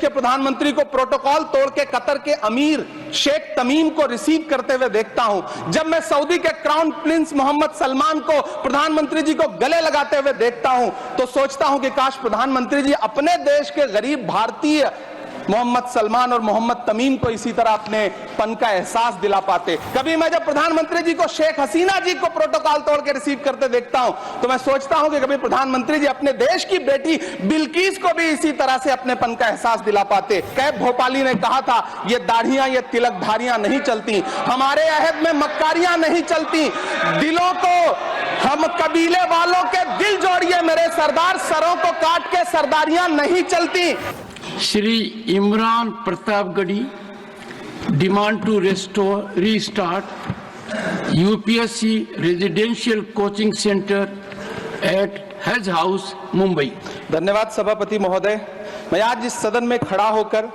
के प्रधानमंत्री को प्रोटोकॉल तोड़ के कतर के अमीर शेख तमीम को रिसीव करते हुए देखता हूं, जब मैं सऊदी के क्राउन प्रिंस मोहम्मद सलमान को प्रधानमंत्री जी को गले लगाते हुए देखता हूं, तो सोचता हूं कि काश प्रधानमंत्री जी अपने देश के गरीब भारतीय मोहम्मद सलमान और मोहम्मद तमीम को इसी तरह अपने पन का एहसास दिला पाते। कभी मैं जब प्रधानमंत्री जी को शेख हसीना जी को प्रोटोकॉल तोड़ के रिसीव करते देखता हूं, तो मैं सोचता हूं कि कभी प्रधानमंत्री जी अपने देश की बेटी बिल्किस को भी इसी तरह से अपने पन का एहसास दिला पाते। कैब भोपाली ने कहा था, ये दाढ़ियां ये तिलकधारियां नहीं चलती, हमारे अहद में मक्कारियां नहीं चलती, दिलों को हम कबीले वालों के दिल जोड़िए मेरे सरदार, सरों को काट के सरदारियां नहीं चलती। Shri Imran Pratapgadi demand to restart UPSC residential coaching center at Hajj House, Mumbai। धन्यवाद सभापति महोदय। मैं आज इस सदन में खड़ा होकर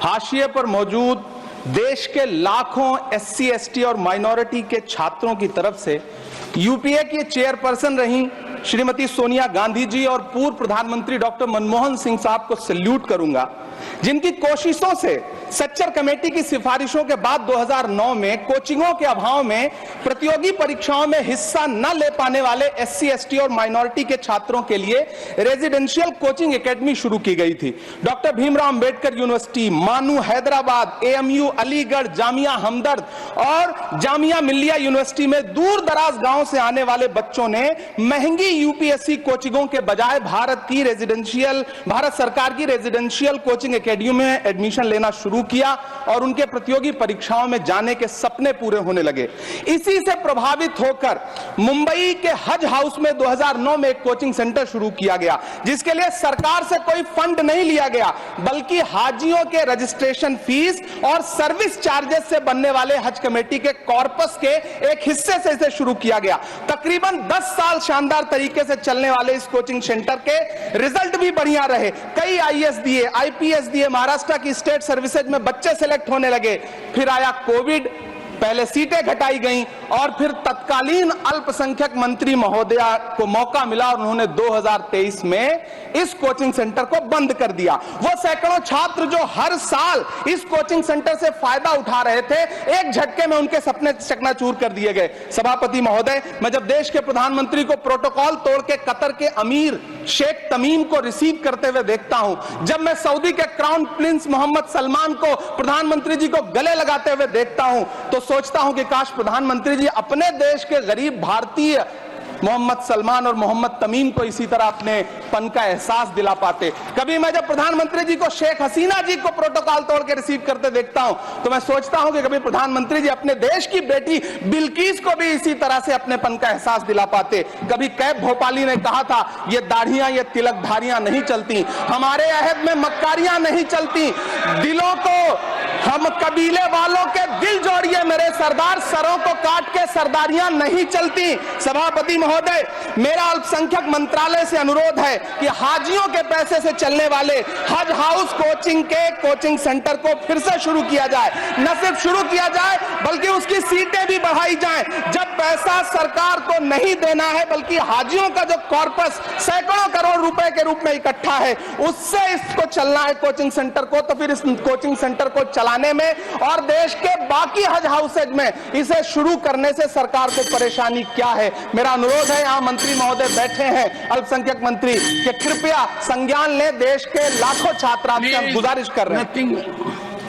हाशिए पर मौजूद देश के लाखों SC, ST और माइनॉरिटी के छात्रों की तरफ से यूपीए की चेयरपर्सन रही श्रीमती सोनिया गांधी जी और पूर्व प्रधानमंत्री डॉक्टर मनमोहन सिंह साहब को सैल्यूट करूंगा, जिनकी कोशिशों से सच्चर कमेटी की सिफारिशों के बाद 2009 में कोचिंगों के अभाव में प्रतियोगी परीक्षाओं में हिस्सा न ले पाने वाले SC, ST और माइनॉरिटी के छात्रों के लिए रेजिडेंशियल कोचिंग एकेडमी शुरू की गई थी। डॉक्टर भीमराव अंबेडकर यूनिवर्सिटी, मानू हैदराबाद, AMU अलीगढ़, जामिया हमदर्द और जामिया मिल्लिया यूनिवर्सिटी में दूर दराज गांव से आने वाले बच्चों ने महंगी UPSC कोचिंगों के बजाय भारत सरकार की रेजिडेंशियल कोचिंग एकेडमी में एडमिशन लेना शुरू किया और उनके प्रतियोगी परीक्षाओं में जाने के सपने पूरे होने लगे। इसी से प्रभावित होकर मुंबई के हज हाउस में 2009 में एक कोचिंग सेंटर शुरू किया गया, जिसके लिए सरकार से कोई फंड नहीं लिया गया, बल्कि हाजियों के रजिस्ट्रेशन फीस और सर्विस चार्जेस से बनने वाले हज कमेटी के कॉर्पस के एक हिस्से से इसे शुरू किया गया। तकरीबन 10 साल शानदार तरीके से चलने वाले इस कोचिंग सेंटर के रिजल्ट भी बढ़िया रहे। कई IAS दिए, IPS दिए, महाराष्ट्र की स्टेट सर्विसेज में बच्चे सिलेक्ट होने लगे। फिर आया कोविड, पहले सीटें घटाई गईं और फिर तत्कालीन अल्पसंख्यक मंत्री महोदया को मौका मिला और उन्होंने 2023 में इस कोचिंग सेंटर को बंद कर दिया। वो सैकड़ों छात्र जो हर साल इस कोचिंग सेंटर से फायदा उठा रहे थे, एक झटके में उनके सपने चकनाचूर कर दिए गए। सभापति महोदय, मैं जब देश के प्रधानमंत्री को प्रोटोकॉल तोड़ के कतर के अमीर शेख तमीम को रिसीव करते हुए देखता हूं, जब मैं सऊदी के क्राउन प्रिंस मोहम्मद सलमान को प्रधानमंत्री जी को गले लगाते हुए देखता हूं, तो सोचता हूं कि काश प्रधानमंत्री जी अपने देश के गरीब भारतीय मोहम्मद सलमान और मोहम्मद तमीम को इसी तरह अपने पन का एहसास दिला पाते। कभी मैं जब प्रधानमंत्री जी को शेख हसीना जी को प्रोटोकॉल तोड़ के रिसीव करते देखता हूं, तो मैं सोचता हूं कि कभी प्रधानमंत्री जी अपने देश की बेटी बिल्किस को भी इसी तरह से अपने पन का एहसास दिला पाते। कभी कैब भोपाली ने कहा था, ये दाढ़ियां ये तिलकधारियां नहीं चलती, हमारे अहद में मक्कारियां नहीं चलती, दिलों को हम कबीले वालों के दिल जोड़िए मेरे सरदार, सरों को काट के सरदारियां नहीं चलती। सभापति महोदय, मेरा अल्पसंख्यक मंत्रालय से अनुरोध है कि हाजियों के पैसे से चलने वाले हज हाउस कोचिंग के कोचिंग सेंटर को फिर से शुरू किया जाए। न सिर्फ शुरू किया जाए बल्कि उसकी सीटें भी बढ़ाई जाएं। जब पैसा सरकार को नहीं देना है बल्कि हाजियों का जो कॉर्पस सैकड़ों करोड़ रुपए के रूप में इकट्ठा है, उससे इसको चलना है कोचिंग सेंटर को, तो फिर इस कोचिंग सेंटर को चलाने में और देश के बाकी हज हाउसेज में इसे शुरू करने से सरकार को परेशानी क्या है। मेरा अनुरोध है, यहां मंत्री महोदय बैठे हैं अल्पसंख्यक मंत्री, कि कृपया संज्ञान लें, देश के लाखों छात्र आपसे गुजारिश कर रहे हैं।